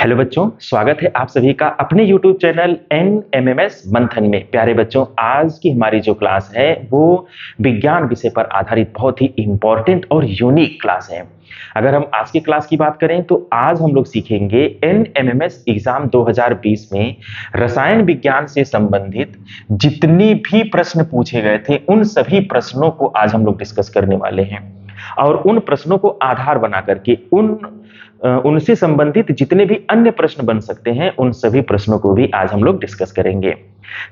Hello बच्चों, स्वागत है आप सभी का अपने YouTube चैनल NMMS मंथन में। प्यारे बच्चों, आज की हमारी जो क्लास है वो विज्ञान विषय पर आधारित बहुत ही इंपॉर्टेंट और यूनिक क्लास है। अगर हम आज की क्लास की बात करें तो आज हम लोग सीखेंगे NMMS एग्जाम 2020 में रसायन विज्ञान से संबंधित जितनी भी प्रश्न पूछे गए थे उन सभी प्रश्नों को आज हम लोग डिस्कस करने वाले हैं। और उन प्रश्नों को आधार बना करके उनसे संबंधित जितने भी अन्य प्रश्न बन सकते हैं उन सभी प्रश्नों को भी आज हम लोग डिस्कस करेंगे।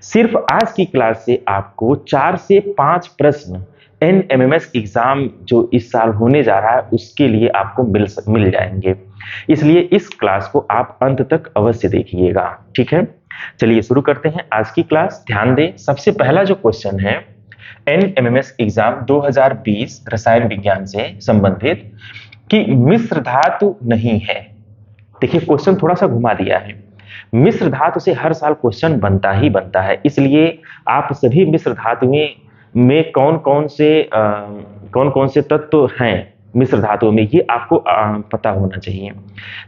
सिर्फ आज की क्लास से आपको 4 से 5 प्रश्न NMMS एग्जाम जो इस साल होने जा रहा है उसके लिए आपको मिल जाएंगे। इसलिए इस क्लास को आप अंत तक अवश्य देखिएगा, ठीक है। चलिए शुरू करते हैं आज की क्लास। ध्यान दें, सबसे पहला जो क्वेश्चन है NMMS एग्जाम 2020 रसायन विज्ञान से संबंधित कि मिश्र धातु नहीं है। देखिए, क्वेश्चन थोड़ा सा घुमा दिया है। मिश्र धातु से हर साल क्वेश्चन बनता ही बनता है, इसलिए आप सभी मिश्र धातुओं में कौन कौन से तत्व हैं मिश्र धातुओं में ये आपको पता होना चाहिए।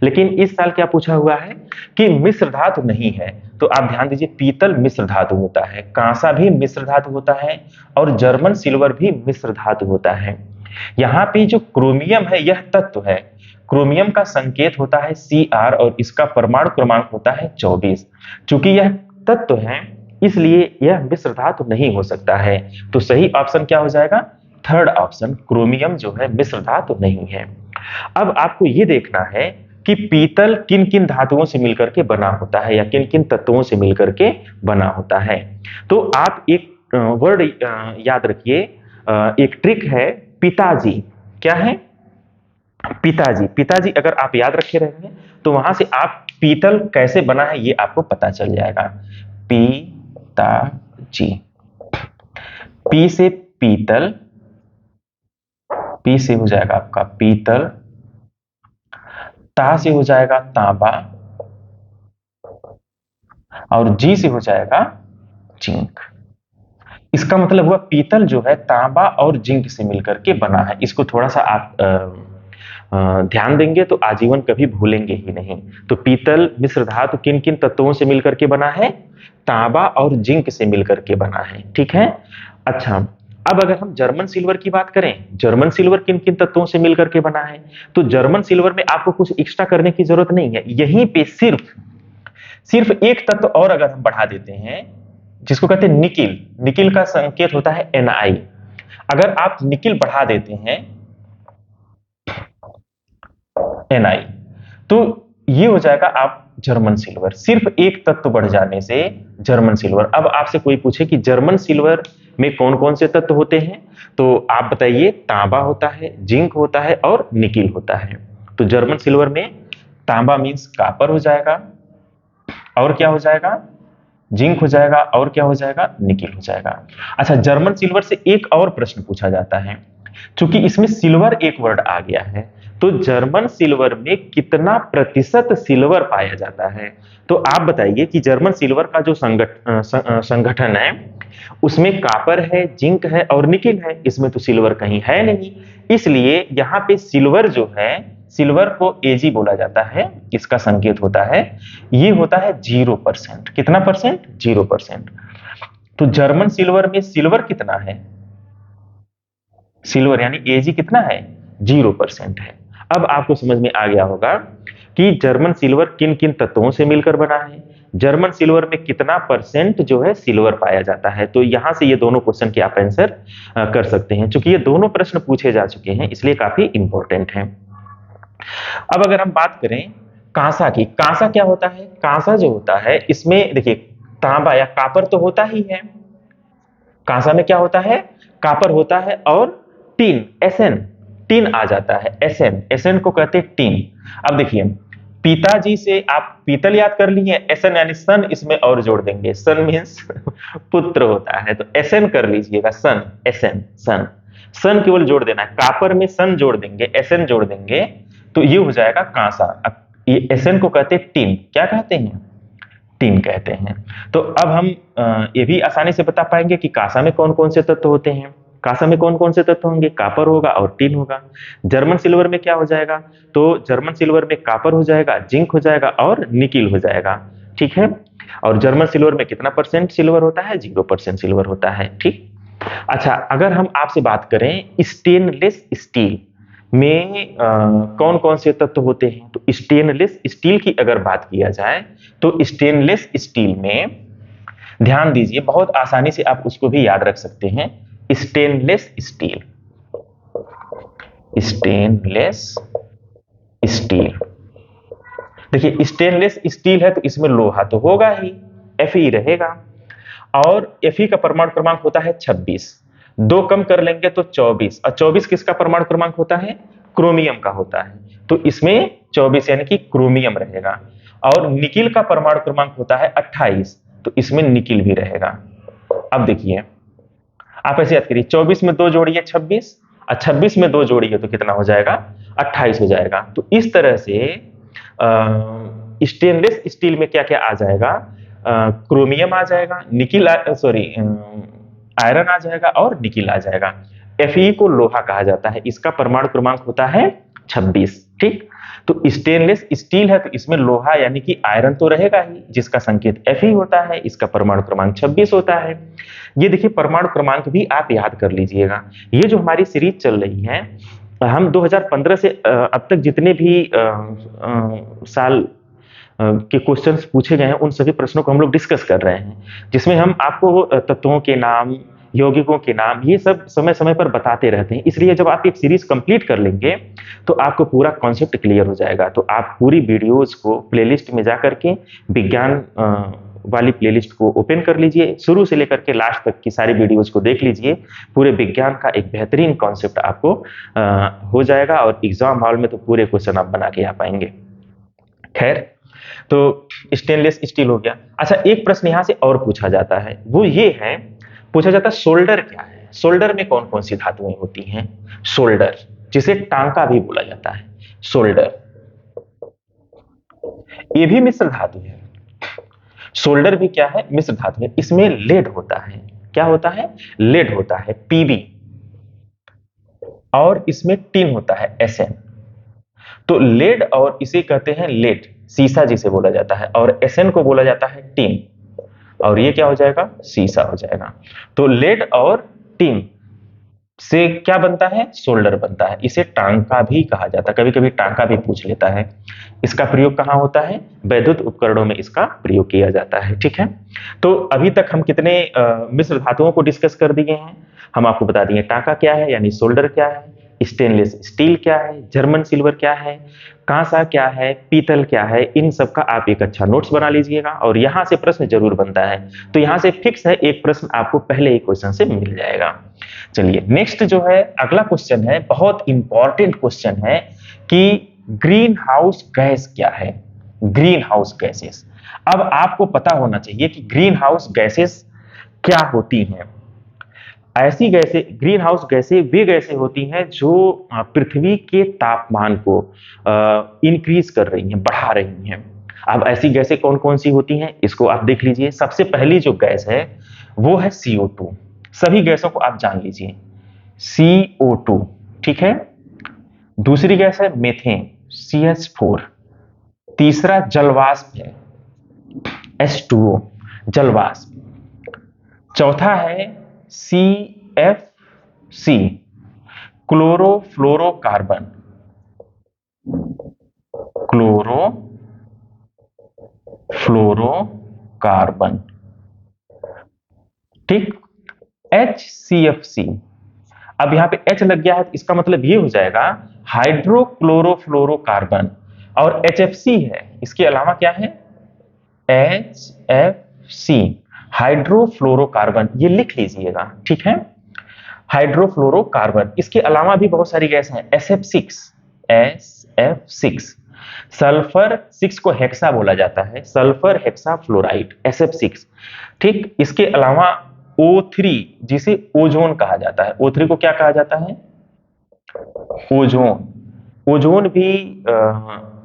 लेकिन इस साल क्या पूछा हुआ है कि मिश्र धातु नहीं है, तो आप ध्यान दीजिए, पीतल मिश्र धातु होता है, कांसा भी मिश्र धातु होता है और जर्मन सिल्वर भी मिश्र धातु होता है। यहाँ पे जो क्रोमियम है यह तत्व है। क्रोमियम का संकेत होता है Cr और इसका परमाणु क्रमांक होता है 24। चूंकि यह तत्व है इसलिए यह मिश्र धातु नहीं हो सकता है। तो सही ऑप्शन क्या हो जाएगा? थर्ड ऑप्शन, क्रोमियम जो है मिश्र धातु नहीं है। अब आपको यह देखना है कि पीतल किन किन धातुओं से मिलकर के बना होता है या किन किन तत्वों से मिलकर के बना होता है। तो आप एक वर्ड याद रखिए, एक ट्रिक है पिताजी। क्या है? पिताजी। पिताजी अगर आप याद रखे रहेंगे तो वहां से आप पीतल कैसे बना है ये आपको पता चल जाएगा। पिताजी, पी से पीतल, पी से हो जाएगा आपका पीतल, ता से हो जाएगा तांबा और जी से हो जाएगा जिंक। इसका मतलब हुआ पीतल जो है तांबा और जिंक से मिलकर के बना है। इसको थोड़ा सा आप ध्यान देंगे तो आजीवन कभी भूलेंगे ही नहीं। तो पीतल मिश्र धातु किन किन तत्वों से मिलकर के बना है? तांबा और जिंक से मिलकर के बना है, ठीक है। अच्छा, अब अगर हम जर्मन सिल्वर की बात करें, जर्मन सिल्वर किन किन तत्वों से मिलकर के बना है? तो जर्मन सिल्वर में आपको कुछ एक्स्ट्रा करने की जरूरत नहीं है। यहीं पे सिर्फ एक तत्व और अगर हम बढ़ा देते हैं जिसको कहते हैं निकिल, निकिल का संकेत होता है Ni। अगर आप निकिल बढ़ा देते हैं Ni तो ये हो जाएगा आप जर्मन सिल्वर। सिर्फ एक तत्व बढ़ जाने से जर्मन सिल्वर। अब आपसे कोई पूछे कि जर्मन सिल्वर में कौन कौन से तत्व होते हैं तो आप बताइए, तांबा होता है, जिंक होता है और निकिल होता है। तो जर्मन सिल्वर में तांबा मींस कॉपर हो जाएगा, और क्या हो जाएगा? जिंक हो जाएगा, और क्या हो जाएगा? निकिल हो जाएगा। अच्छा, जर्मन सिल्वर से एक और प्रश्न पूछा जाता है। चूंकि इसमें सिल्वर एक वर्ड आ गया है तो जर्मन सिल्वर में कितना प्रतिशत सिल्वर पाया जाता है? तो आप बताइए कि जर्मन सिल्वर का जो संगठन है उसमें कॉपर है, जिंक है और निकिल है। इसमें तो सिल्वर कहीं है नहीं, इसलिए यहाँ पे सिल्वर जो है, सिल्वर को Ag बोला जाता है। इसका संकेत होता है, ये होता है 0%। कितना परसेंट? 0%। तो जर्मन सिल्वर में सिल्वर कितना है? सिल्वर यानी Ag कितना है? 0% है। अब आपको समझ में आ गया होगा कि जर्मन सिल्वर किन किन तत्वों से मिलकर बना है, जर्मन सिल्वर में कितना परसेंट जो है सिल्वर पाया जाता है। तो यहां से ये दोनों क्वेश्चन के आप आंसर कर सकते हैं। चूंकि ये दोनों प्रश्न पूछे जा चुके हैं इसलिए काफी इंपॉर्टेंट है। अब अगर हम बात करें कांसा की, कांसा क्या होता है? कांसा जो होता है इसमें देखिए तांबा या कॉपर तो होता ही है। कांसा में क्या होता है? कॉपर होता है और टीन, Sn, टीन आ जाता है। Sn को कहते हैं टीन। अब देखिए, पिताजी से आप पीतल याद कर लिए, Sn यानी सन इसमें और जोड़ देंगे, सन मीन्स पुत्र होता है, तो Sn कर लीजिएगा, सन, Sn, सन, सन केवल जोड़ देना है। कॉपर में सन जोड़ देंगे, Sn जोड़ देंगे तो ये हो जाएगा कांसा। ये Sn को कहते हैं टीन। क्या कहते हैं? टीन कहते हैं। तो अब हम ये भी आसानी से बता पाएंगे कि कांसा में कौन कौन से तत्व होते हैं। कांसा में कौन कौन से तत्व होंगे? कॉपर होगा और टिन होगा। जर्मन सिल्वर में क्या हो जाएगा? तो जर्मन सिल्वर में कॉपर हो जाएगा, जिंक हो जाएगा और निकिल हो जाएगा। ठीक है। और जर्मन सिल्वर में कितना परसेंट सिल्वर होता है? 0% सिल्वर होता है। ठीक। अच्छा, अगर हम आपसे बात करें स्टेनलेस स्टील में कौन कौन से तत्व होते हैं, तो स्टेनलेस स्टील की अगर बात किया जाए तो स्टेनलेस स्टील में ध्यान दीजिए, बहुत आसानी से आप उसको भी याद रख सकते हैं। स्टेनलेस स्टील, स्टेनलेस स्टील, देखिए स्टेनलेस स्टील है तो इसमें लोहा तो होगा ही, Fe रहेगा। और Fe का परमाणु क्रमांक होता है 26, दो कम कर लेंगे तो 24, और 24 किसका परमाणु क्रमांक होता है? क्रोमियम का होता है, तो इसमें 24 यानी कि क्रोमियम रहेगा। और निकिल का परमाणु क्रमांक होता है 28, तो इसमें निकिल भी रहेगा। अब देखिए, आप ऐसे याद करिए, 24 में दो जोड़िए 26, और 26 में दो जोड़िए तो कितना हो जाएगा? 28 हो जाएगा। तो इस तरह से स्टेनलेस स्टील में क्या क्या आ जाएगा? क्रोमियम आ जाएगा, निकिल सॉरी आयरन आ जाएगा और निकिल आ जाएगा। Fe को लोहा कहा जाता है, इसका परमाणु क्रमांक होता है 26। ठीक। तो स्टेनलेस स्टील है तो इसमें लोहा यानी कि आयरन तो रहेगा ही, जिसका संकेत Fe होता है, इसका परमाणु क्रमांक 26 होता है। ये देखिए परमाणु क्रमांक भी आप याद कर लीजिएगा। ये जो हमारी सीरीज चल रही है, हम 2015 से अब तक जितने भी साल के क्वेश्चंस पूछे गए हैं उन सभी प्रश्नों को हम लोग डिस्कस कर रहे हैं, जिसमें हम आपको तत्वों के नाम, यौगिकों के नाम, ये सब समय समय पर बताते रहते हैं। इसलिए जब आप एक सीरीज कंप्लीट कर लेंगे तो आपको पूरा कॉन्सेप्ट क्लियर हो जाएगा। तो आप पूरी वीडियोस को प्लेलिस्ट में जाकर के विज्ञान वाली प्लेलिस्ट को ओपन कर लीजिए, शुरू से लेकर के लास्ट तक की सारी वीडियोस को देख लीजिए। पूरे विज्ञान का एक बेहतरीन कॉन्सेप्ट आपको हो जाएगा और एग्जाम हॉल में तो पूरे क्वेश्चन आप बना के आ पाएंगे। खैर, तो स्टेनलेस स्टील हो गया। अच्छा, एक प्रश्न यहां से और पूछा जाता है, वो ये है, पूछा जाता है सोल्डर क्या है? सोल्डर में कौन कौन सी धातुएं होती हैं? सोल्डर, जिसे टांका भी बोला जाता है, सोल्डर, ये भी मिश्र धातु है। सोल्डर भी क्या है? मिश्र धातु है। इसमें लेड होता है, क्या होता है? लेड होता है, Pb, और इसमें टिन होता है, Sn। तो लेड, और इसे कहते हैं लेड, सीसा जिसे बोला जाता है, और Sn को बोला जाता है टिन, और ये क्या हो जाएगा? सीसा हो जाएगा। तो लेड और टिन से क्या बनता है? सोल्डर बनता है। इसे टांका भी कहा जाता है, कभी कभी टांका भी पूछ लेता है। इसका प्रयोग कहां होता है? वैद्युत उपकरणों में इसका प्रयोग किया जाता है। ठीक है। तो अभी तक हम कितने मिश्र धातुओं को डिस्कस कर दिए हैं? हम आपको बता दिए टांका क्या है यानी सोल्डर क्या है, स्टेनलेस स्टील क्या है, जर्मन सिल्वर क्या है, कांसा क्या है, पीतल क्या है। इन सब का आप एक अच्छा नोट्स बना लीजिएगा, और यहां से प्रश्न जरूर बनता है। तो यहां से फिक्स है, एक प्रश्न आपको पहले एक क्वेश्चन से मिल जाएगा। चलिए, नेक्स्ट जो है अगला क्वेश्चन है, बहुत इंपॉर्टेंट क्वेश्चन है कि ग्रीन हाउस गैस क्या है? Green house gases. अब आपको पता होना चाहिए कि ग्रीन हाउस गैसेस क्या होती हैं। ऐसी गैसें, ग्रीन हाउस गैसें वे गैसें होती हैं जो पृथ्वी के तापमान को इंक्रीज कर रही हैं, बढ़ा रही हैं। अब ऐसी गैसें कौन कौन सी होती हैं, इसको आप देख लीजिए। सबसे पहली जो गैस है वो है CO2। सभी गैसों को आप जान लीजिए, CO2। ठीक है। दूसरी गैस है मेथेन, CH4। तीसरा जलवाष्प है, H2O, जलवाष्प। चौथा है CFC, क्लोरोफ्लोरोकार्बन, क्लोरोफ्लोरोकार्बन। ठीक। HCFC। अब यहां पे H लग गया है तो इसका मतलब ये हो जाएगा हाइड्रोक्लोरोफ्लोरोकार्बन। और HFC है, इसके अलावा क्या है? HFC, हाइड्रोफ्लोरोकार्बन, ये लिख लीजिएगा। ठीक है। हाइड्रोफ्लोरोकार्बन, इसके अलावा भी बहुत सारी गैस हैं, SF6, सल्फर 6 को हेक्सा बोला जाता है, सल्फर हेक्सा फ्लोराइड, SF6। ठीक। इसके अलावा O3, जिसे ओजोन कहा जाता है। O3 को क्या कहा जाता है? ओजोन। ओजोन भी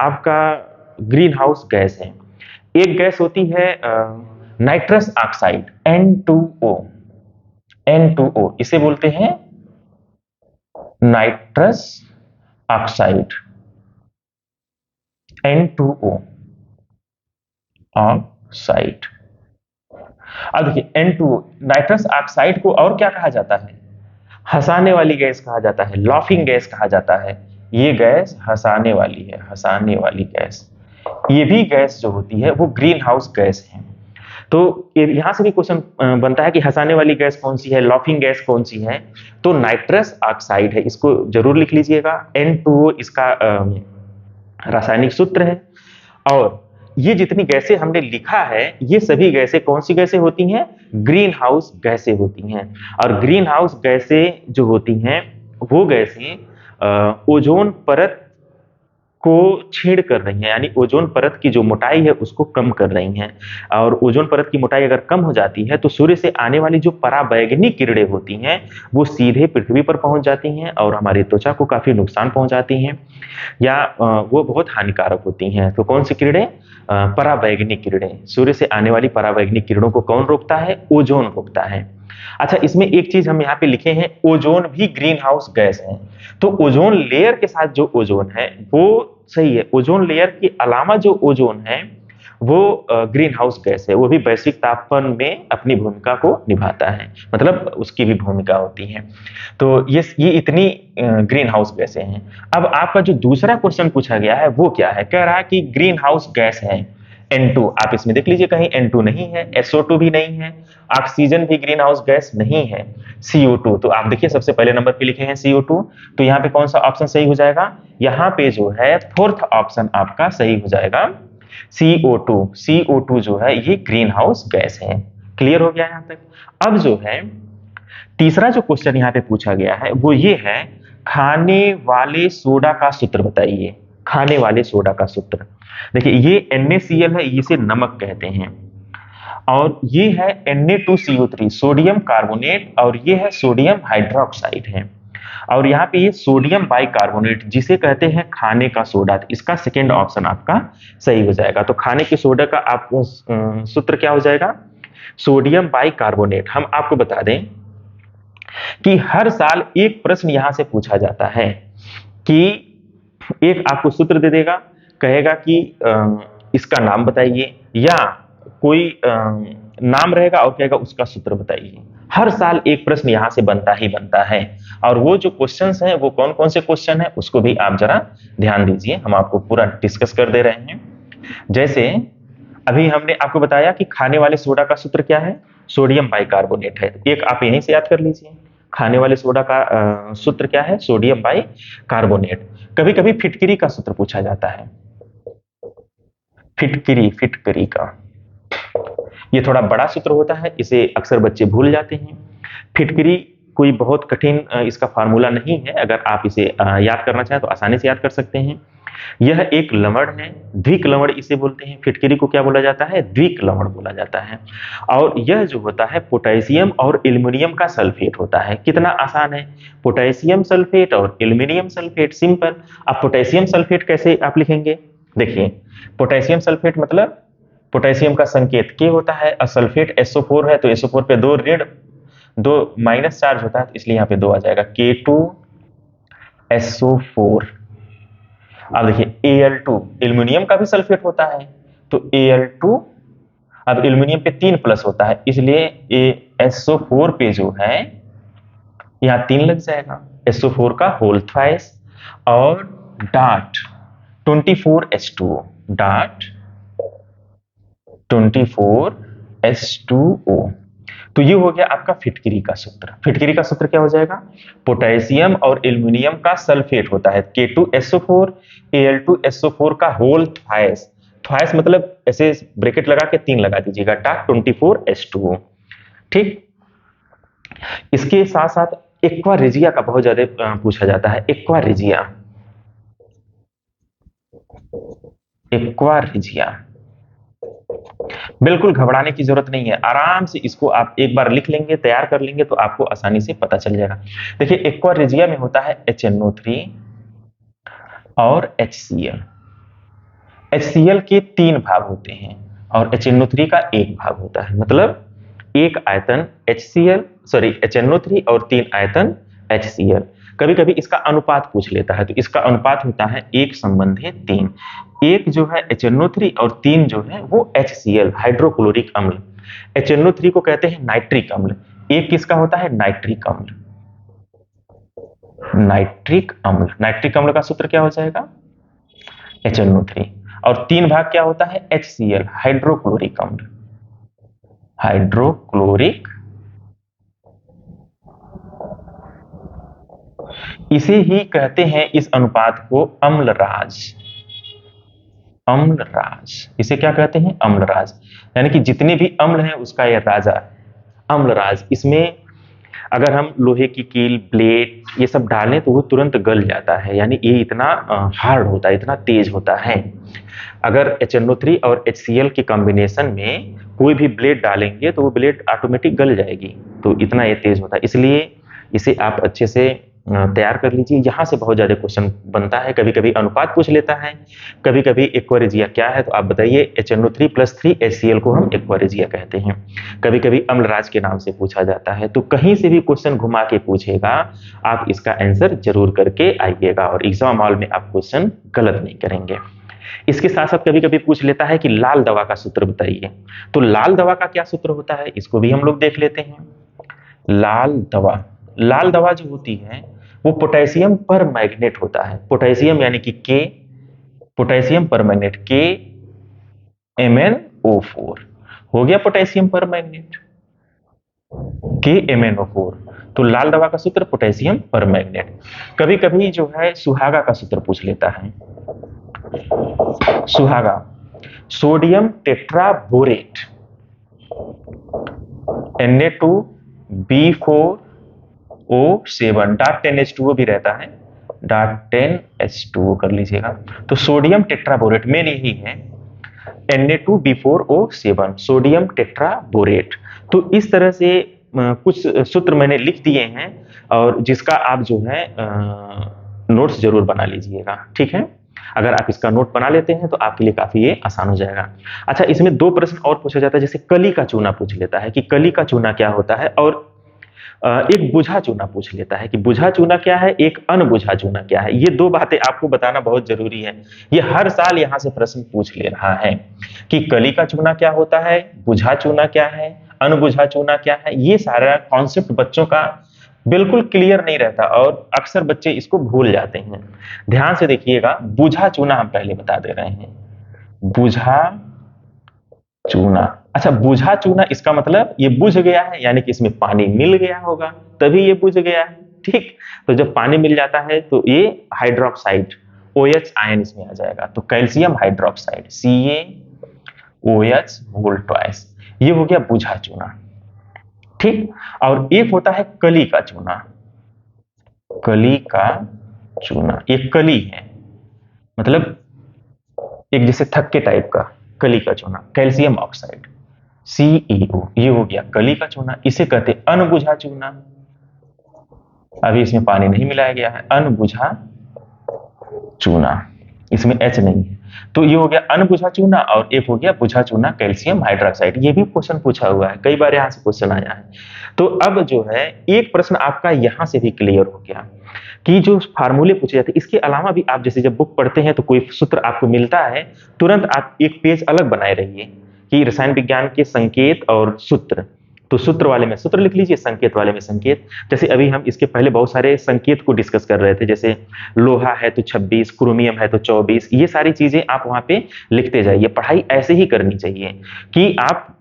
आपका ग्रीन हाउस गैस है। एक गैस होती है नाइट्रस ऑक्साइड, N2O, N2O, इसे बोलते हैं नाइट्रस ऑक्साइड N2O ऑक्साइड। अब देखिए N2O नाइट्रस ऑक्साइड को और क्या कहा जाता है? हंसाने वाली गैस कहा जाता है, लाफिंग गैस कहा जाता है। ये गैस हंसाने वाली है, हंसाने वाली गैस। ये भी गैस जो होती है वो ग्रीन हाउस गैस है। तो यहां से भी क्वेश्चन बनता है कि हंसाने वाली गैस कौन सी है, लाफिंग गैस कौन सी है? तो नाइट्रस ऑक्साइड है, इसको जरूर लिख लीजिएगा। N2O इसका रासायनिक सूत्र है। और ये जितनी गैसें हमने लिखा है, ये सभी गैसें कौन सी गैसें होती हैं? ग्रीन हाउस गैसें होती हैं। और ग्रीन हाउस गैसें जो होती हैं वो गैसें ओजोन परत को छेड़ कर रही हैं, यानी ओजोन परत की जो मोटाई है उसको कम कर रही हैं। और ओजोन परत की मोटाई अगर कम हो जाती है तो सूर्य से आने वाली जो पराबैंगनी किरणें होती हैं वो सीधे पृथ्वी पर पहुंच जाती हैं और हमारी त्वचा को काफी नुकसान पहुंचाती हैं, या वो बहुत हानिकारक होती हैं। तो कौन सी किरणें? पराबैंगनी किरणें। सूर्य से आने वाली पराबैंगनी किरणों को कौन रोकता है? ओजोन रोकता है। अच्छा, इसमें एक चीज हम यहाँ पे लिखे हैं, ओजोन भी ग्रीन हाउस गैस है। तो ओजोन लेयर के साथ जो ओजोन है वो सही है, ओजोन लेयर के अलावा जो ओजोन है वो ग्रीन हाउस गैस है, वो भी वैश्विक तापमान में अपनी भूमिका को निभाता है, मतलब उसकी भी भूमिका होती है। तो ये इतनी ग्रीन हाउस गैसें हैं। अब आपका जो दूसरा क्वेश्चन पूछा गया है वो क्या है? कह रहा है कि ग्रीन हाउस गैस है N2। आप इसमें देख लीजिए, कहीं N2 नहीं है, SO2 भी नहीं है, ऑक्सीजन भी ग्रीन हाउस गैस नहीं है, CO2। तो आप देखिए सबसे पहले नंबर पे लिखे हैं CO2। तो यहाँ पे कौन सा ऑप्शन सही हो जाएगा? यहाँ पे जो है फोर्थ ऑप्शन आपका सही हो जाएगा, CO2। CO2 जो है ये ग्रीन हाउस गैस है। क्लियर हो गया यहाँ तक? अब जो है तीसरा जो क्वेश्चन यहाँ पे पूछा गया है वो ये है, खाने वाले सोडा का सूत्र बताइए। खाने वाले सोडा का सूत्र देखिए, ये NaCl है, इसे नमक कहते हैं। और ये है Na2CO3 सोडियम कार्बोनेट, और ये है सोडियम हाइड्रोक्साइड है। और यहाँ पे ये सोडियम बाइकार्बोनेट जिसे कहते हैं खाने का सोडा, इसका सेकेंड ऑप्शन आपका सही हो जाएगा। तो खाने के सोडा का आपको सूत्र क्या हो जाएगा? Sodium bicarbonate. हम आपको बता दें कि हर साल एक प्रश्न यहां से पूछा जाता है कि एक आपको सूत्र दे देगा, कहेगा कि इसका नाम बताइए, या कोई नाम रहेगा और कहेगा उसका सूत्र बताइए। हर साल एक प्रश्न यहां से बनता ही बनता है। और वो जो क्वेश्चंस हैं वो कौन कौन से क्वेश्चन हैं उसको भी आप जरा ध्यान दीजिए, हम आपको पूरा डिस्कस कर दे रहे हैं। जैसे अभी हमने आपको बताया कि खाने वाले सोडा का सूत्र क्या है? सोडियम बाइकार्बोनेट है। एक आप यहीं से याद कर लीजिए, खाने वाले सोडा का सूत्र क्या है? Sodium bicarbonate. कभी कभी फिटकरी का सूत्र पूछा जाता है, फिटकरी का। ये थोड़ा बड़ा सूत्र होता है, इसे अक्सर बच्चे भूल जाते हैं। फिटकरी कोई बहुत कठिन इसका फार्मूला नहीं है, अगर आप इसे याद करना चाहें तो आसानी से याद कर सकते हैं। यह एक लवण है, द्विक लवण इसे बोलते हैं। फिटकरी को क्या बोला जाता है? द्विक लवण बोला जाता है। और यह जो होता है पोटेशियम और एल्युमिनियम का सल्फेट होता है। कितना आसान है, पोटेशियम सल्फेट और एल्युमिनियम सल्फेट, सिंपल। अब पोटेशियम सल्फेट कैसे आप लिखेंगे? देखिए, पोटेशियम सल्फेट मतलब पोटेशियम का संकेत K होता है, और सल्फेट SO4 है, तो SO4 पे दो माइनस चार्ज होता है, तो इसलिए यहाँ पे 2 आ जाएगा, K2SO4। अब देखिए Al2, एल्युमिनियम का भी सल्फेट होता है, तो Al2। अब एल्युमिनियम पे 3 प्लस होता है, इसलिए SO4 पे जो है यहाँ 3 लग जाएगा, SO4 का होल थ्राइस। और डाट 24H2O, डाट 24H2O। तो ये हो गया आपका फिटकरी का सूत्र। फिटकरी का सूत्र क्या हो जाएगा? पोटेशियम और एल्युमिनियम का सल्फेट होता है K2SO4, Al2SO4 का होल थ्राइस। थ्राइस मतलब ऐसे ब्रैकेट लगा के 3 लगा दीजिएगा, डाट 24H2O। ठीक। इसके साथ साथ एक्वा रेजिया का बहुत ज्यादा पूछा जाता है। एक्वा रेजिया, एक्वा रेजिया बिल्कुल घबराने की जरूरत नहीं है, आराम से इसको आप एक बार लिख लेंगे, तैयार कर लेंगे, तो आपको आसानी से पता चल जाएगा। देखिए एक्वा रेजिया में होता है HNO3 और HCl। HCl के 3 भाग होते हैं और HNO3 का 1 भाग होता है, मतलब एक आयतन HCl, सॉरी HNO3 और 3 आयतन HCl। कभी कभी इसका अनुपात पूछ लेता है, तो इसका अनुपात होता है 1:3। एक जो है HNO3 और 3 जो है वो HCl हाइड्रोक्लोरिक अम्ल। HNO3 को कहते हैं नाइट्रिक अम्ल। एक किसका होता है? नाइट्रिक अम्ल। नाइट्रिक अम्ल, नाइट्रिक अम्ल का सूत्र क्या हो जाएगा? HNO3। और 3 भाग क्या होता है? HCl हाइड्रोक्लोरिक अम्ल। हाइड्रोक्लोरिक, इसे ही कहते हैं इस अनुपात को अम्लराज। अम्लराज, इसे क्या कहते हैं? अम्लराज। यानी कि जितने भी अम्ल हैं उसका यह राजा है, अम्लराज। इसमें अगर हम लोहे की कील, ब्लेड ये सब डालें तो वो तुरंत गल जाता है, यानी ये इतना हार्ड होता है, इतना तेज होता है। अगर HNO3 और HCl के कॉम्बिनेशन में कोई भी ब्लेड डालेंगे तो वो ब्लेड ऑटोमेटिक गल जाएगी, तो इतना ये तेज होता है। इसलिए इसे आप अच्छे से तैयार कर लीजिए। यहाँ से बहुत ज्यादा क्वेश्चन बनता है, कभी कभी अनुपात पूछ लेता है, कभी कभी एक्वारेजिया क्या है, तो आप बताइए। HNO3+3 HCl को हम एक्वारेजिया कहते हैं। कभी कभी अम्लराज के नाम से पूछा जाता है। तो कहीं से भी क्वेश्चन घुमा के पूछेगा, आप इसका आंसर जरूर करके आइएगा और एग्जाम हॉल में आप क्वेश्चन गलत नहीं करेंगे। इसके साथ साथ कभी कभी पूछ लेता है कि लाल दवा का सूत्र बताइए। तो लाल दवा का क्या सूत्र होता है, इसको भी हम लोग देख लेते हैं। लाल दवा, लाल दवा जो होती है वो पोटेशियम पर मैग्नेट होता है। पोटेशियम यानी कि के, पोटेशियम पर मैग्नेट के MnO4 हो गया पोटेशियम पर मैग्नेट, के MnO4। तो लाल दवा का सूत्र पोटेशियम पर मैग्नेट। कभी कभी जो है सुहागा का सूत्र पूछ लेता है। सुहागा, sodium tetraborate, Na2B4O7, dark 10H2O भी रहता है, डार्क 10H2O कर लीजिएगा। तो सोडियम टेट्राबोरेट में यही है Na2B4O7, सोडियम टेट्राबोरेट। तो इस तरह से कुछ सूत्र मैंने लिख दिए हैं, और जिसका आप जो है नोट्स जरूर बना लीजिएगा, ठीक है। अगर आप इसका नोट बना लेते हैं तो आपके लिए काफी ये आसान हो जाएगा। अच्छा, इसमें 2 प्रश्न और पूछा जाता है, जैसे कली का चूना पूछ लेता है कि कली का चूना क्या होता है, और एक बुझा चूना पूछ लेता है कि बुझा चूना क्या है, एक अनबुझा चूना क्या है। ये 2 बातें आपको बताना बहुत जरूरी है। ये हर साल यहां से प्रश्न पूछ ले रहा है कि कली का चूना क्या होता है, बुझा चूना क्या है, अनबुझा चूना क्या है। ये सारा कॉन्सेप्ट बच्चों का बिल्कुल क्लियर नहीं रहता और अक्सर बच्चे इसको भूल जाते हैं। ध्यान से देखिएगा, बुझा चूना हम पहले बता दे रहे हैं। बुझा चूना, अच्छा बुझा चूना इसका मतलब ये बुझ गया है, यानी कि इसमें पानी मिल गया होगा तभी ये बुझ गया है, ठीक। तो जब पानी मिल जाता है तो ये हाइड्रोक्साइड OH आयन इसमें आ जाएगा, तो calcium hydroxide CaOH volt twice, ये हो गया बुझा चूना, ठीक। और एक होता है कली का चूना। कली का चूना, एक कली है, मतलब एक जैसे थक्के टाइप का, कली का चूना, कैल्शियम ऑक्साइड CEO, ये हो गया कली का चूना। इसे कहते हैं अनबुझा चूना, अभी इसमें पानी नहीं मिलाया गया है, अनबुझा चूना, इसमें H नहीं है। तो ये हो गया अनबुझा चूना, और एक हो गया बुझा चूना कैल्शियम हाइड्रोक्साइड। ये भी क्वेश्चन पूछा हुआ है, कई बार यहां से क्वेश्चन आया है। तो अब जो है एक प्रश्न आपका यहां से भी क्लियर हो गया कि जो फार्मूले पूछे जाते हैं, इसके अलावा भी आप जैसे जब बुक पढ़ते हैं तो कोई सूत्र आपको मिलता है, तुरंत आप एक पेज अलग बनाए रहिए कि रसायन विज्ञान के संकेत और सूत्र। तो सूत्र वाले में सूत्र लिख लीजिए, संकेत वाले में संकेत। जैसे अभी हम इसके पहले बहुत सारे संकेत को डिस्कस कर रहे थे, जैसे लोहा है तो 26, क्रोमियम है तो 24, ये सारी चीजें आप वहां पे लिखते जाइए। पढ़ाई ऐसे ही करनी चाहिए कि आप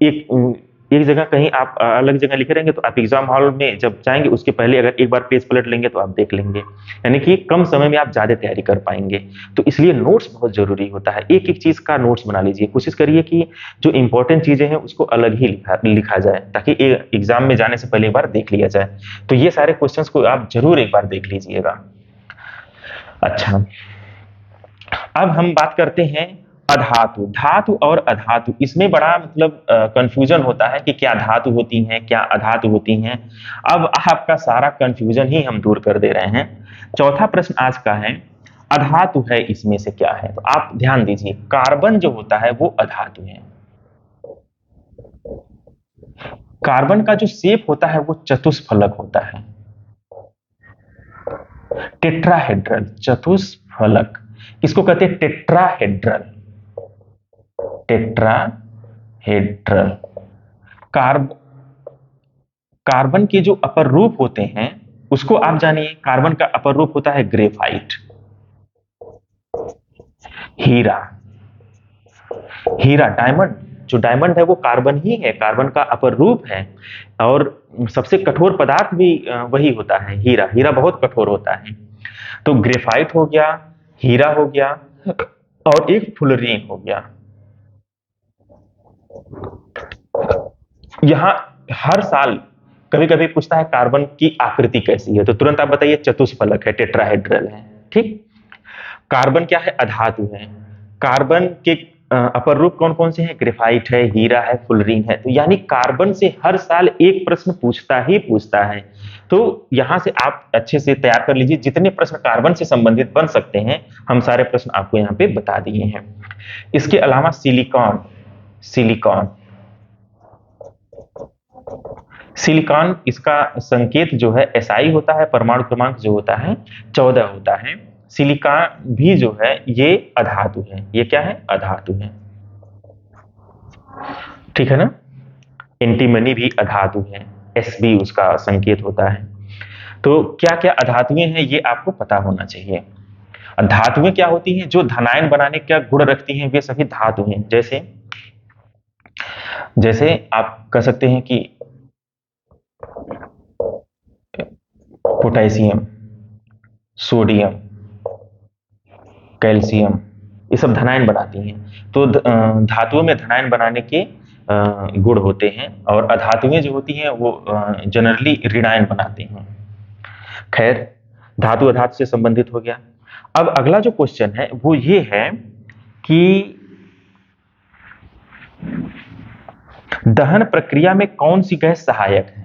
एक जगह कहीं आप अलग जगह लिखे रहेंगे तो आप एग्जाम हॉल में जब जाएंगे उसके पहले अगर एक बार पेज पलट लेंगे तो आप देख लेंगे, यानी कि कम समय में आप ज्यादा तैयारी कर पाएंगे। तो इसलिए नोट्स बहुत जरूरी होता है, एक एक चीज का नोट्स बना लीजिए। कोशिश करिए कि जो इंपॉर्टेंट चीजें हैं उसको अलग ही लिखा जाए, ताकि एग्जाम में जाने से पहले एक बार देख लिया जाए। तो ये सारे क्वेश्चंस को आप जरूर एक बार देख लीजिएगा। अच्छा, अब हम बात करते हैं अधातु। धातु और अधातु, इसमें बड़ा मतलब कंफ्यूजन होता है कि क्या धातु होती हैं, क्या अधातु होती हैं। अब आपका सारा कंफ्यूजन ही हम दूर कर दे रहे हैं। चौथा प्रश्न आज का है, अधातु है इसमें से क्या है। तो आप ध्यान दीजिए, कार्बन जो होता है वो अधातु है। कार्बन का जो शेप होता है वो चतुष्फलक होता है। टेट्राहेड्रल, चतुष्फलक, इसको कहते हैं टेट्राहेड्रल। टेट्राहेड्रल। कार्ब कार्बन के जो अपर रूप होते हैं उसको आप जानिए। कार्बन का अपर रूप होता है ग्रेफाइट। हीरा, हीरा डायमंड, जो डायमंड है वो कार्बन ही है, कार्बन का अपर रूप है। और सबसे कठोर पदार्थ भी वही होता है, हीरा। हीरा बहुत कठोर होता है। तो ग्रेफाइट हो गया, हीरा हो गया, और एक फुलरीन हो गया। यहां हर साल कभी कभी पूछता है कार्बन की आकृति कैसी है, तो तुरंत आप बताइए चतुष्फलक है, टेट्राहेड्रल है। ठीक। कार्बन क्या है? अधातु है। कार्बन के अपर रूप कौन कौन से हैं? ग्रेफाइट है, हीरा है, फुलरीन है। तो यानी कार्बन से हर साल एक प्रश्न पूछता ही पूछता है। तो यहां से आप अच्छे से तैयार कर लीजिए, जितने प्रश्न कार्बन से संबंधित बन सकते हैं हम सारे प्रश्न आपको यहां पे बता दिए हैं। इसके अलावा सिलिकॉन, सिलिकॉन, सिलिकॉन, इसका संकेत जो है SI होता है, परमाणु क्रमांक जो होता है 14 होता है। सिलिकॉन भी जो है ये अधातु है। ये क्या है? अधातु है। ठीक है ना। एंटीमनी भी अधातु है, SB उसका संकेत होता है। तो क्या क्या अधातुएं हैं ये आपको पता होना चाहिए। धातुएं क्या होती हैं? जो धनायन बनाने का गुण रखती हैं वे सभी धातु हैं। जैसे जैसे आप कह सकते हैं कि पोटेशियम, सोडियम, कैल्शियम, ये सब धनायन बनाती हैं। तो धातुओं में धनायन बनाने के गुण होते हैं, और अधातुएं जो होती हैं वो जनरली ऋणायन बनाते हैं। खैर, धातु अधातु से संबंधित हो गया। अब अगला जो क्वेश्चन है वो ये है कि दहन प्रक्रिया में कौन सी गैस सहायक है?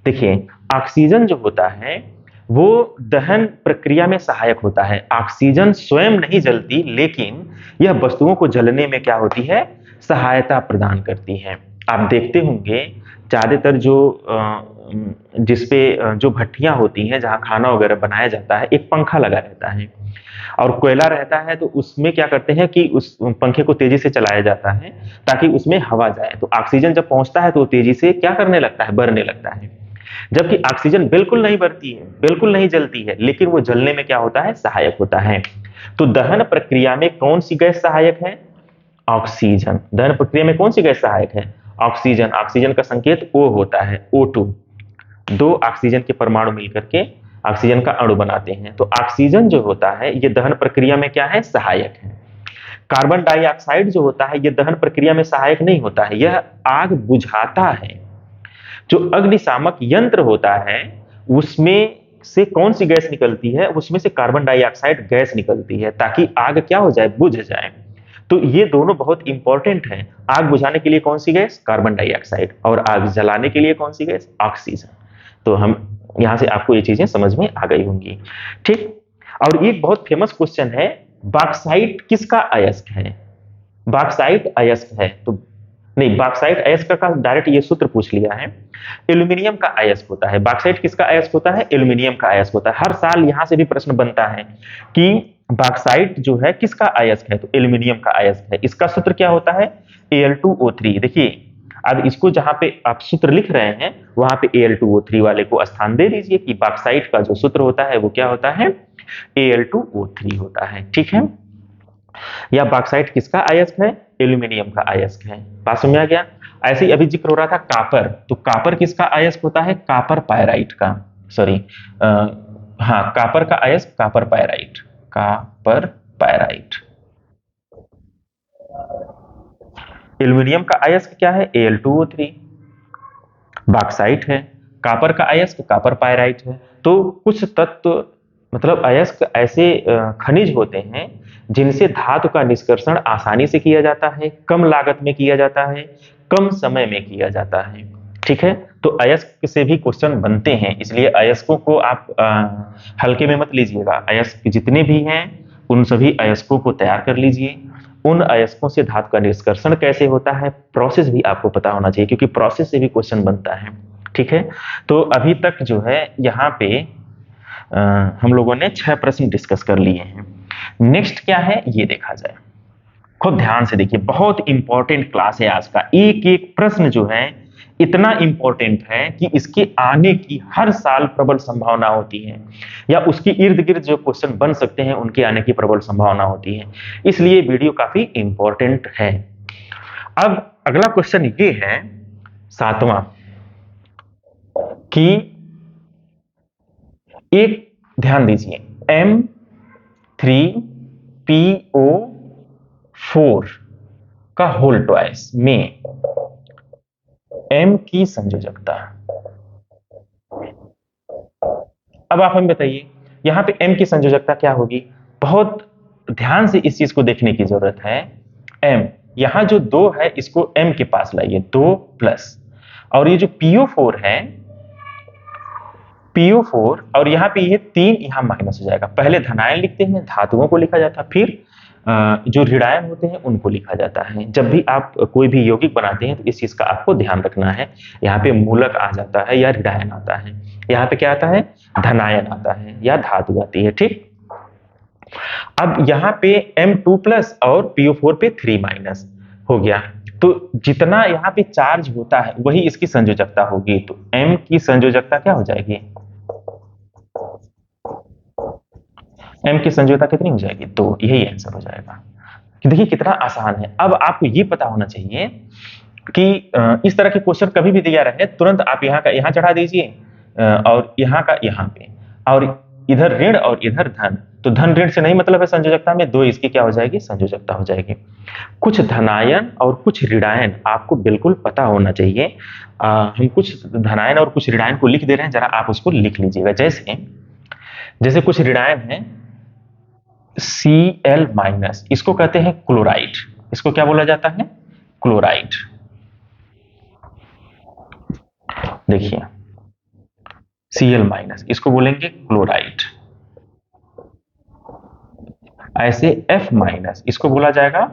देखिए, ऑक्सीजन जो होता है वो दहन प्रक्रिया में सहायक होता है। ऑक्सीजन स्वयं नहीं जलती, लेकिन यह वस्तुओं को जलने में क्या होती है? सहायता प्रदान करती है। आप देखते होंगे ज्यादातर जिसपे जो भट्टियां होती हैं जहां खाना वगैरह बनाया जाता है, एक पंखा लगा रहता है और कोयला रहता है। तो उसमें क्या करते हैं कि उस पंखे को तेजी से चलाया जाता है ताकि उसमें हवा जाए। तो ऑक्सीजन जब पहुंचता है तो वो तेजी से क्या करने लगता है? बढ़ने लगता है। जबकि ऑक्सीजन बिल्कुल नहीं बढ़ती है, बिल्कुल नहीं जलती है, लेकिन वो जलने में क्या होता है? सहायक होता है। तो दहन प्रक्रिया में कौन सी गैस सहायक है? ऑक्सीजन। दहन प्रक्रिया में कौन सी गैस सहायक है? ऑक्सीजन। ऑक्सीजन का संकेत O होता है, O2। दो ऑक्सीजन के परमाणु मिलकर के ऑक्सीजन का अणु बनाते हैं। तो ऑक्सीजन जो होता है ये दहन प्रक्रिया में क्या है? सहायक है। कार्बन डाइऑक्साइड जो होता है ये दहन प्रक्रिया में सहायक नहीं होता है, यह आग बुझाता है। जो अग्निशामक यंत्र होता है उसमें से कौन सी गैस निकलती है? उसमें से कार्बन डाइऑक्साइड गैस निकलती है ताकि आग क्या हो जाए? बुझ जाए। तो ये दोनों बहुत इंपॉर्टेंट हैं। आग बुझाने के लिए कौन सी गैस? Carbon dioxide. और आग जलाने के लिए कौन सी गैस? ऑक्सीजन। तो हम यहां से आपको ये चीजें समझ में आ गई होंगी। ठीक। और एक बहुत फेमस क्वेश्चन है, बॉक्साइट किसका अयस्क है? बॉक्साइट अयस्क है तो नहीं, बॉक्साइट अयस्क का डायरेक्ट ये सूत्र पूछ लिया है। एल्यूमिनियम का अयस्क होता है। बॉक्साइट किसका अयस्क होता है? एल्यूमिनियम का अयस्क होता है। हर साल यहां से भी प्रश्न बनता है कि बॉक्साइट जो है किसका अयस्क है? तो एल्यूमिनियम का अयस्क है। इसका सूत्र क्या होता है? Al2O3। देखिए, अब इसको जहां पे आप सूत्र लिख रहे हैं वहां पे Al2O3 वाले को स्थान दे दीजिए कि बॉक्साइट का जो सूत्र होता है वो क्या होता है? Al2O3 होता है। ठीक है। या बॉक्साइट किसका अयस्क है? एल्यूमिनियम का अयस्क है। बात समझ में आ गया? ऐसे ही अभी जिक्र हो रहा था कापर, तो कापर किसका अयस्क होता है? कापर पायराइट का। सॉरी, हाँ, कापर का अयस्क copper pyrite, copper pyrite. Aluminium का अयस्क क्या है? Al2O3। बॉक्साइट है। कापर का अयस्क कापर पायराइट है। तो कुछ तत्व मतलब अयस्क ऐसे खनिज होते हैं जिनसे धातु का निष्कर्षण आसानी से किया जाता है, कम लागत में किया जाता है, कम समय में किया जाता है। ठीक है। तो अयस्क से भी क्वेश्चन बनते हैं, इसलिए अयस्कों को आप हल्के में मत लीजिएगा। अयस्क जितने भी हैं उन सभी अयस्कों को तैयार कर लीजिए। उन अयस्कों से धातु का निष्कर्षण कैसे होता है, प्रोसेस भी आपको पता होना चाहिए, क्योंकि प्रोसेस से भी क्वेश्चन बनता है। ठीक है। तो अभी तक जो है यहाँ पे हम लोगों ने 6 प्रश्न डिस्कस कर लिए हैं। नेक्स्ट क्या है ये देखा जाए। खूब ध्यान से देखिए, बहुत इंपॉर्टेंट क्लास है आज का। एक एक प्रश्न जो है इतना इंपॉर्टेंट है कि इसके आने की हर साल प्रबल संभावना होती है, या उसके इर्द गिर्द जो क्वेश्चन बन सकते हैं उनके आने की प्रबल संभावना होती है। इसलिए वीडियो काफी इंपॉर्टेंट है। अब अगला क्वेश्चन ये है 7वां, कि एक ध्यान दीजिए, M3PO4 का होल ट्वाइस में M की संयोजकता। अब आप हमें बताइए यहां पे M की संयोजकता क्या होगी। बहुत ध्यान से इस चीज को देखने की जरूरत है। M यहां जो 2 है इसको M के पास लाइए, 2 प्लस, और ये जो PO4 है, PO4 और यहाँ पे ये 3 यहाँ माइनस हो जाएगा। पहले धनायन लिखते हैं, धातुओं को लिखा जाता है, फिर जो ऋणायन होते हैं उनको लिखा जाता है। जब भी आप कोई भी यौगिक बनाते हैं तो इस चीज का आपको ध्यान रखना है। यहाँ पे मूलक आ जाता है या ऋणायन आता है, यहाँ पे क्या आता है, धनायन आता है या धातु आती है। ठीक, अब यहाँ पे M2 प्लस और PO4 पे 3 माइनस हो गया, तो जितना यहाँ पे चार्ज होता है वही इसकी संयोजकता होगी। तो M की संयोजकता क्या हो जाएगी, M की संयोजकता कितनी हो जाएगी, 2। यही आंसर हो जाएगा। कि देखिए कितना आसान है। अब आपको ये पता होना चाहिए कि इस तरह के क्वेश्चन कभी भी दिया रहे तुरंत आप यहाँ का यहाँ चढ़ा दीजिए और यहाँ का यहाँ पे, और इधर ऋण और इधर धन। तो धन ऋण से नहीं मतलब है संयोजकता में, 2 इसकी क्या हो जाएगी, संयोजकता हो जाएगी। कुछ धनायन और कुछ ऋणायन आपको बिल्कुल पता होना चाहिए। हम कुछ धनायन और कुछ ऋणायन को लिख दे रहे हैं, जरा आप उसको लिख लीजिएगा। जैसे जैसे कुछ ऋणायन है Cl माइनस, इसको कहते हैं क्लोराइड। इसको क्या बोला जाता है, क्लोराइड। देखिए Cl माइनस इसको बोलेंगे क्लोराइड। ऐसे F माइनस इसको बोला जाएगा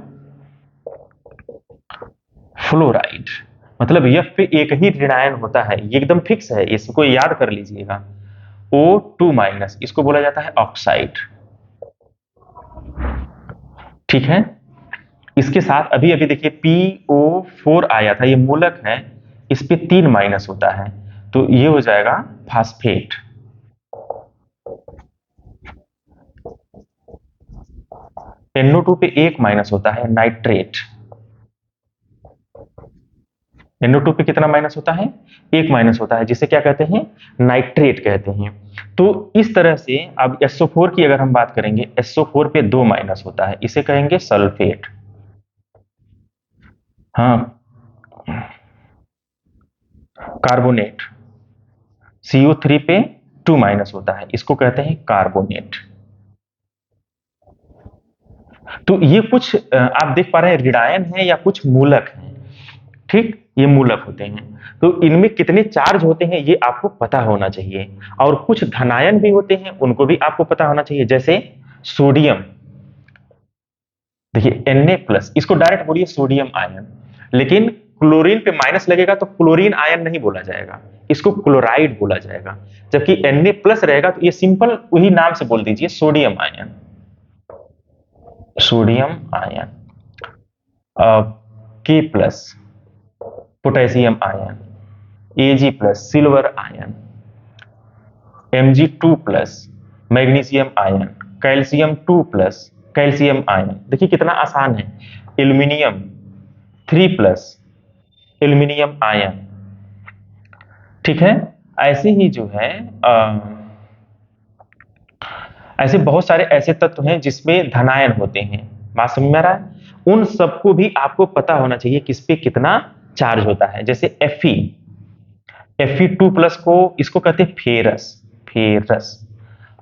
फ्लोराइड। मतलब F पे एक ही ऋणायन होता है, ये एकदम फिक्स है, इसको याद कर लीजिएगा। O2 माइनस इसको बोला जाता है ऑक्साइड। ठीक है, इसके साथ अभी अभी देखिए PO4 आया था, ये मूलक है, इस पे 3 माइनस होता है, तो ये हो जाएगा फास्फेट। NO2 पे 1 माइनस होता है, नाइट्रेट। NO2 पे कितना माइनस होता है, 1 माइनस होता है, जिसे क्या कहते हैं, नाइट्रेट कहते हैं। तो इस तरह से अब SO4 की अगर हम बात करेंगे, SO4 पे 2 माइनस होता है, इसे कहेंगे सल्फेट। हाँ, कार्बोनेट, CO3 पे 2 माइनस होता है, इसको कहते हैं कार्बोनेट। तो ये कुछ आप देख पा रहे हैं ऋणायन है या कुछ मूलक हैं। ठीक, ये मूलक होते हैं, तो इनमें कितने चार्ज होते हैं ये आपको पता होना चाहिए। और कुछ धनायन भी होते हैं, उनको भी आपको पता होना चाहिए। जैसे सोडियम, देखिए Na+, इसको डायरेक्ट बोलिए सोडियम आयन, लेकिन क्लोरीन पे माइनस लगेगा तो क्लोरीन आयन नहीं बोला जाएगा, इसको क्लोराइड बोला जाएगा। जबकि Na+ रहेगा तो ये सिंपल वही नाम से बोल दीजिए, sodium ion, sodium ion. K+, potassium ion, Ag+, silver ion, Mg2+, magnesium ion, calcium 2+, calcium ion. देखिए कितना आसान है। Aluminium 3+, aluminium ion. ठीक है, ऐसे ही जो है ऐसे बहुत सारे ऐसे तत्व हैं जिसमें धनायन होते हैं। बात समझ में आ रहा है, उन सबको भी आपको पता होना चाहिए किस पे कितना चार्ज होता है। जैसे Fe2+ को इसको कहते हैं फेरस, फेरस,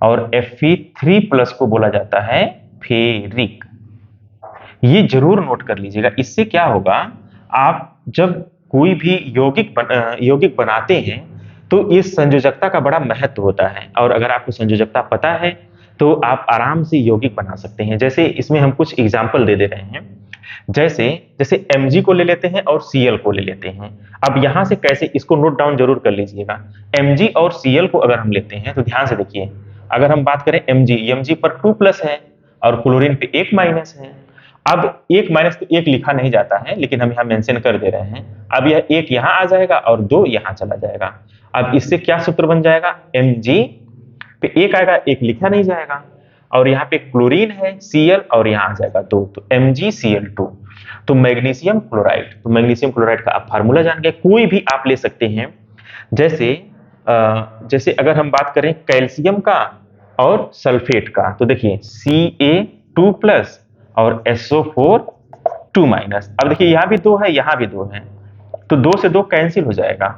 और Fe3+ को बोला जाता है फेरिक। ये जरूर नोट कर लीजिएगा। इससे क्या होगा, आप जब कोई भी यौगिक बनाते हैं तो इस संयोजकता का बड़ा महत्व होता है, और अगर आपको संयोजकता पता है तो आप आराम से यौगिक बना सकते हैं। जैसे इसमें हम कुछ एग्जाम्पल दे रहे हैं, जैसे जैसे Mg को ले लेते हैं और Cl को ले लेते हैं। अब यहां से कैसे, इसको नोट डाउन जरूर कर लीजिएगा। Mg और Cl को अगर हम लेते हैं तो ध्यान से देखिए, अगर हम बात करें Mg पर 2+ है और क्लोरीन पे 1 माइनस है। अब 1 माइनस तो 1 लिखा नहीं जाता है, लेकिन हम यहाँ मेंशन कर दे रहे हैं। अब यह 1 यहाँ आ जाएगा और 2 यहाँ चला जाएगा। अब इससे क्या सूत्र बन जाएगा, Mg पे 1 आएगा, 1 लिखा नहीं जाएगा, और यहाँ पे क्लोरीन है Cl और यहाँ आ जाएगा 2, तो MgCl2। तो मैग्नीशियम क्लोराइड, तो मैग्नीशियम क्लोराइड का आप फार्मूला जान गए। कोई भी आप ले सकते हैं, जैसे अगर हम बात करें कैल्शियम का और सल्फेट का, तो देखिए Ca2+ और SO4 2-। अब देखिए यहाँ भी 2 है, यहाँ भी 2 है, तो 2 से 2 कैंसिल हो जाएगा,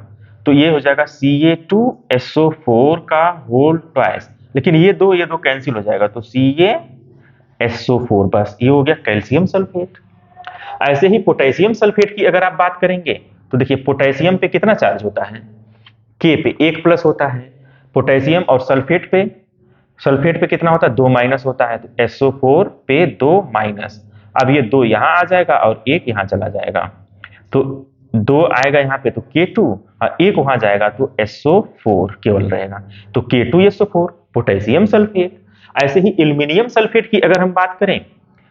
तो ये हो जाएगा Ca2SO4 का होल ट्वाइस। लेकिन ये दो कैंसिल हो जाएगा, तो CaSO4 बस, ये हो गया कैल्शियम सल्फेट। ऐसे ही पोटेशियम सल्फेट की अगर आप बात करेंगे, तो देखिए पोटेशियम पे कितना चार्ज होता है, K पे 1+ होता है। पोटेशियम और सल्फेट पे कितना होता है, 2- होता है, तो SO4 पे 2-। अब ये 2 यहाँ आ जाएगा और 1 यहाँ चला जाएगा, तो 2 आएगा यहाँ पे तो K2 और 1 वहां जाएगा तो SO4 केवल रहेगा, तो K2SO4 पोटेशियम सल्फेट। ऐसे ही एल्यूमिनियम सल्फेट की अगर हम बात करें,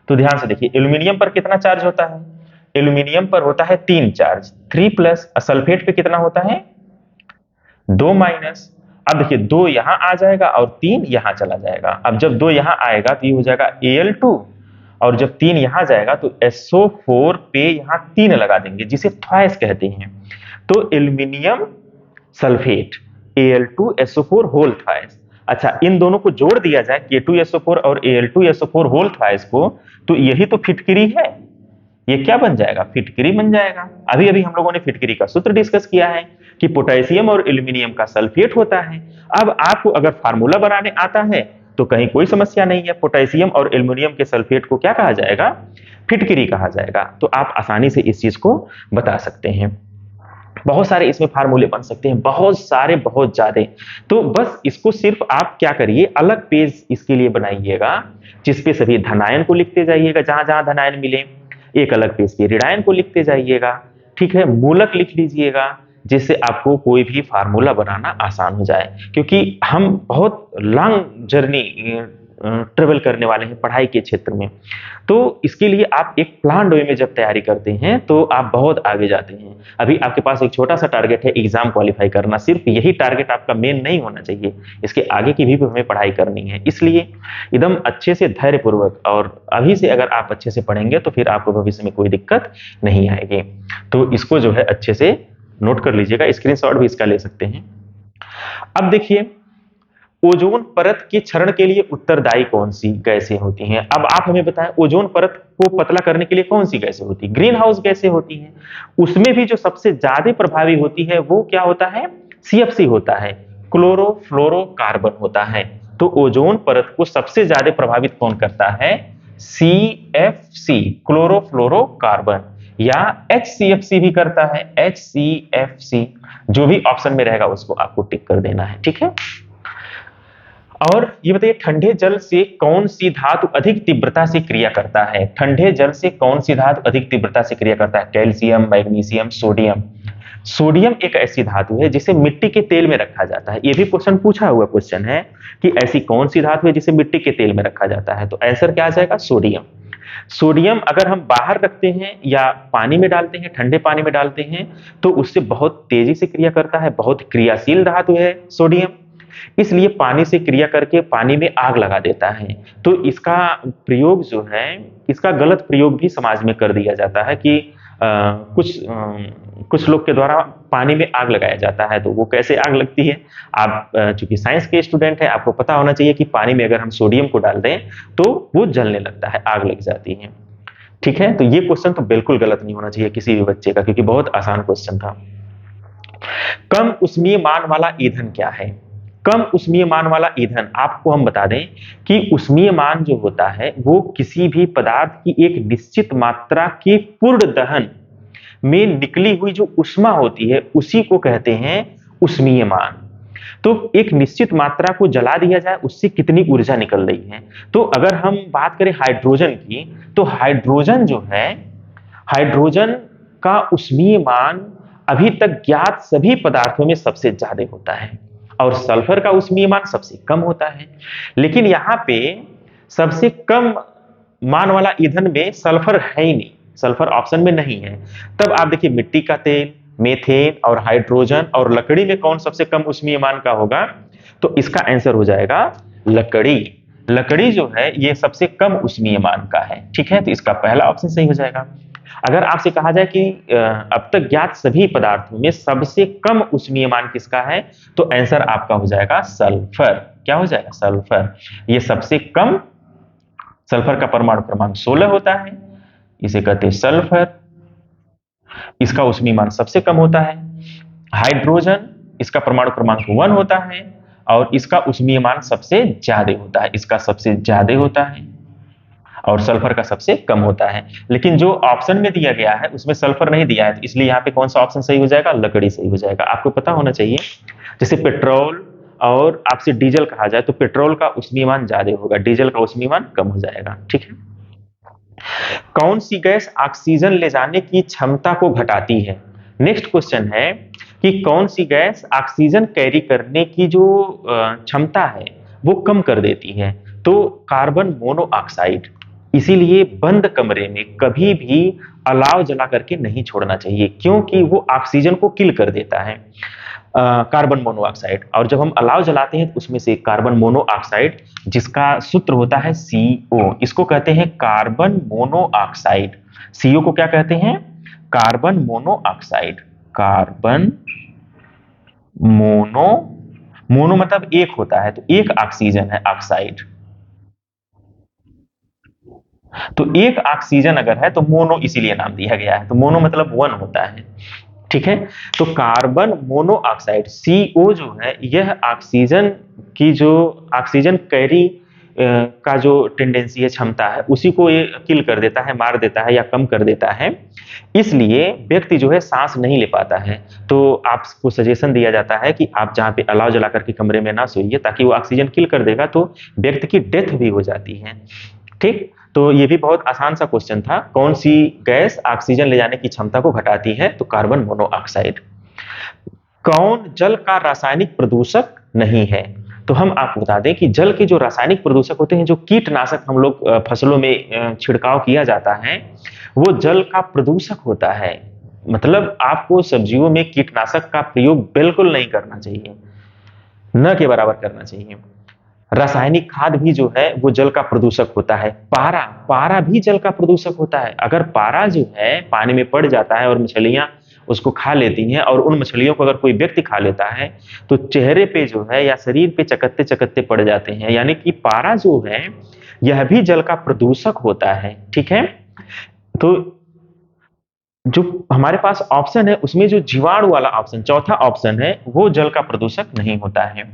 तो ध्यान से देखिए एल्यूमिनियम पर कितना चार्ज होता है, एल्यूमिनियम पर होता है 3 चार्ज, 3+, और सल्फेट पे कितना होता है, 2-। अब देखिए 2 यहां आ जाएगा और 3 यहां चला जाएगा। अब जब 2 यहां आएगा तो ये हो जाएगा Al2, और जब 3 यहां जाएगा तो SO4 पे यहां 3 लगा देंगे, जिसे थ्वाइस कहते हैं। तो एल्यूमिनियम सल्फेट Al2SO4 होल थ्वाइस। अच्छा, इन दोनों को जोड़ दिया जाए, K2SO4 और Al2SO4 होल थ्वाइस को, तो यही तो फिटकिरी है। ये क्या बन जाएगा, फिटकिरी बन जाएगा। अभी अभी हम लोगों ने फिटकिरी का सूत्र डिस्कस किया है कि पोटेशियम और एल्यूमिनियम का सल्फेट होता है। अब आपको अगर फार्मूला बनाने आता है तो कहीं कोई समस्या नहीं है, पोटेशियम और एल्यूमिनियम के सल्फेट को क्या कहा जाएगा, फिटकिरी कहा जाएगा। तो आप आसानी से इस चीज को बता सकते हैं। बहुत सारे इसमें फार्मूले बन सकते हैं, बहुत सारे, बहुत ज्यादा। तो बस इसको सिर्फ आप क्या करिए, अलग पेज इसके लिए बनाइएगा, जिसपे सभी धनायन को लिखते जाइएगा, जहां जहां धनायन मिले। एक अलग पेज पे ऋणायन को लिखते जाइएगा, ठीक है, मूलक लिख लीजिएगा, जिससे आपको कोई भी फार्मूला बनाना आसान हो जाए। क्योंकि हम बहुत लॉन्ग जर्नी ट्रेवल करने वाले हैं पढ़ाई के क्षेत्र में, तो इसके लिए आप एक प्लान वे में जब तैयारी करते हैं तो आप बहुत आगे जाते हैं। अभी आपके पास एक छोटा सा टारगेट है, एग्जाम क्वालिफाई करना, सिर्फ यही टारगेट आपका मेन नहीं होना चाहिए, इसके आगे की भी हमें पढ़ाई करनी है। इसलिए एकदम अच्छे से धैर्यपूर्वक, और अभी से अगर आप अच्छे से पढ़ेंगे तो फिर आपको भविष्य में कोई दिक्कत नहीं आएगी। तो इसको जो है अच्छे से नोट कर लीजिएगा, स्क्रीनशॉट भी इसका ले सकते हैं। अब देखिए, ओजोन परत के क्षरण के लिए उत्तरदायी कौन सी गैसें होती हैं। अब आप हमें बताएं, ओजोन परत को पतला करने के लिए कौन सी गैसें होती है, ग्रीन हाउस गैसें होती हैं। उसमें भी जो सबसे ज्यादा प्रभावी होती है वो क्या होता है, CFC होता है, क्लोरोफ्लोरोकार्बन होता है। तो ओजोन परत को सबसे ज्यादा प्रभावित कौन करता है, CFC, क्लोरोफ्लोरोकार्बन, या HCFC भी करता है, HCFC। जो भी ऑप्शन में रहेगा उसको आपको टिक कर देना है, ठीक है। और ये बताइए, ठंडे जल से कौन सी धातु अधिक तीव्रता से क्रिया करता है, ठंडे जल से कौन सी धातु अधिक तीव्रता से क्रिया करता है, कैल्शियम, मैग्नीशियम, सोडियम। सोडियम एक ऐसी धातु है जिसे मिट्टी के तेल में रखा जाता है। ये भी क्वेश्चन पूछा हुआ क्वेश्चन है कि ऐसी कौन सी धातु है जिसे मिट्टी के तेल में रखा जाता है, तो आंसर क्या आ जाएगा, सोडियम। सोडियम अगर हम बाहर रखते हैं या पानी में डालते हैं, ठंडे पानी में डालते हैं, तो उससे बहुत तेजी से क्रिया करता है, बहुत क्रियाशील धातु है सोडियम, इसलिए पानी से क्रिया करके पानी में आग लगा देता है। तो इसका प्रयोग जो है, इसका गलत प्रयोग भी समाज में कर दिया जाता है कि कुछ लोग के द्वारा पानी में आग लगाया जाता है। तो वो कैसे आग लगती है, आप चूंकि साइंस के स्टूडेंट हैं, आपको पता होना चाहिए कि पानी में अगर हम सोडियम को डाल दें तो वो जलने लगता है, आग लग जाती है, ठीक है। तो ये क्वेश्चन तो बिल्कुल गलत नहीं होना चाहिए किसी भी बच्चे का, क्योंकि बहुत आसान क्वेश्चन था। कम उष्मीय मान वाला ईंधन क्या है, कम उष्मीय मान वाला ईंधन, आपको हम बता दें कि उष्मीय मान जो होता है वो किसी भी पदार्थ की एक निश्चित मात्रा के पूर्ण दहन में निकली हुई जो ऊष्मा होती है उसी को कहते हैं उष्मीय मान। तो एक निश्चित मात्रा को जला दिया जाए, उससे कितनी ऊर्जा निकल रही है। तो अगर हम बात करें हाइड्रोजन की, तो हाइड्रोजन जो है, हाइड्रोजन का उष्मीय मान अभी तक ज्ञात सभी पदार्थों में सबसे ज्यादा होता है, और सल्फर का ऊष्मीय मान सबसे कम होता है। लेकिन यहाँ पे सबसे कम मान वाला ईंधन में सल्फर है ही नहीं, सल्फर ऑप्शन में नहीं है। तब आप देखिए मिट्टी का तेल, मीथेन और हाइड्रोजन और लकड़ी में कौन सबसे कम ऊष्मीय मान का होगा? तो इसका आंसर हो जाएगा लकड़ी। लकड़ी जो है ये सबसे कम ऊष्मीय मान का है। ठीक है, तो इसका पहला ऑप्शन सही हो जाएगा। अगर आपसे कहा जाए कि अब तक ज्ञात सभी पदार्थों में सबसे कम ऊष्मीय मान किसका है, तो आंसर आपका हो जाएगा सल्फर। क्या हो जाएगा? सल्फर। ये सबसे कम, सल्फर का परमाणु क्रमांक 16 होता है, इसे कहते हैं सल्फर। इसका ऊष्मीय मान सबसे कम होता है। हाइड्रोजन, इसका परमाणु क्रमांक 1 होता है और इसका ऊष्मीय मान सबसे ज्यादा होता है, इसका सबसे ज्यादा होता है और सल्फर का सबसे कम होता है। लेकिन जो ऑप्शन में दिया गया है उसमें सल्फर नहीं दिया है, तो इसलिए यहाँ पे कौन सा ऑप्शन सही हो जाएगा? लकड़ी सही हो जाएगा। आपको पता होना चाहिए, जैसे पेट्रोल और आपसे डीजल कहा जाए तो पेट्रोल का ऊष्मीय मान ज्यादा होगा, डीजल का ऊष्मीय मान कम हो जाएगा। ठीक है। कौन सी गैस ऑक्सीजन ले जाने की क्षमता को घटाती है? नेक्स्ट क्वेश्चन है कि कौन सी गैस ऑक्सीजन कैरी करने की जो क्षमता है वो कम कर देती है? तो कार्बन मोनोऑक्साइड। इसीलिए बंद कमरे में कभी भी अलाव जला करके नहीं छोड़ना चाहिए, क्योंकि वो ऑक्सीजन को किल कर देता है, कार्बन मोनोऑक्साइड। और जब हम अलाव जलाते हैं तो उसमें से कार्बन मोनोऑक्साइड, जिसका सूत्र होता है CO, इसको कहते हैं कार्बन मोनोऑक्साइड। CO को क्या कहते हैं? Carbon monoxide. Carbon mono, mono मतलब एक होता है, तो एक ऑक्सीजन है, ऑक्साइड। तो एक ऑक्सीजन अगर है तो मोनो इसीलिए नाम दिया गया है, तो मोनो मतलब 1 होता है। ठीक है, तो कार्बन मोनोऑक्साइड CO जो है यह ऑक्सीजन की जो ऑक्सीजन कैरी का जो टेंडेंसी है, क्षमता है, उसी को ये किल कर देता है, मार देता है या कम कर देता है। इसलिए व्यक्ति जो है सांस नहीं ले पाता है। तो आपको सजेशन दिया जाता है कि आप जहाँ पे अलाव जला करके कमरे में ना सोइए, ताकि वो ऑक्सीजन किल कर देगा तो व्यक्ति की डेथ भी हो जाती है। ठीक, तो ये भी बहुत आसान सा क्वेश्चन था। कौन सी गैस ऑक्सीजन ले जाने की क्षमता को घटाती है? तो कार्बन मोनोऑक्साइड। कौन जल का रासायनिक प्रदूषक नहीं है? तो हम आपको बता दें कि जल के जो रासायनिक प्रदूषक होते हैं, जो कीटनाशक हम लोग फसलों में छिड़काव किया जाता है, वो जल का प्रदूषक होता है। मतलब आपको सब्जियों में कीटनाशक का प्रयोग बिल्कुल नहीं करना चाहिए, न के बराबर करना चाहिए। रासायनिक खाद भी जो है वो जल का प्रदूषक होता है। पारा, पारा भी जल का प्रदूषक होता है। अगर पारा जो है पानी में पड़ जाता है और मछलियां उसको खा लेती हैं, और उन मछलियों को अगर कोई व्यक्ति खा लेता है तो चेहरे पे जो है या शरीर पे चकत्ते चकत्ते पड़ जाते हैं। यानी कि पारा जो है यह भी जल का प्रदूषक होता है। ठीक है, तो जो हमारे पास ऑप्शन है उसमें जो जीवाणु वाला ऑप्शन, चौथा ऑप्शन है, वो जल का प्रदूषक नहीं होता है।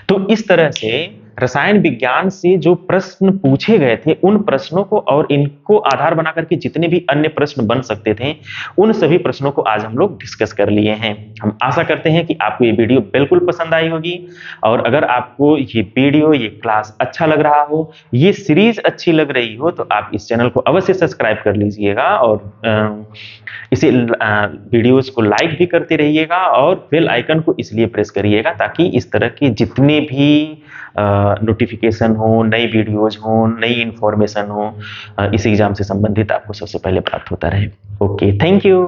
तो इस तरह से रसायन विज्ञान से जो प्रश्न पूछे गए थे, उन प्रश्नों को और इनको आधार बना करके जितने भी अन्य प्रश्न बन सकते थे, उन सभी प्रश्नों को आज हम लोग डिस्कस कर लिए हैं। हम आशा करते हैं कि आपको ये वीडियो बिल्कुल पसंद आई होगी, और अगर आपको ये वीडियो, ये क्लास अच्छा लग रहा हो, ये सीरीज अच्छी लग रही हो, तो आप इस चैनल को अवश्य सब्सक्राइब कर लीजिएगा और इसे वीडियोस को लाइक भी करते रहिएगा, और बेल आइकन को इसलिए प्रेस करिएगा ताकि इस तरह के जितने भी नोटिफिकेशन हो, नई वीडियोज हो, नई इंफॉर्मेशन हो, इस एग्जाम से संबंधित आपको सबसे पहले प्राप्त होता रहे। Okay, thank you.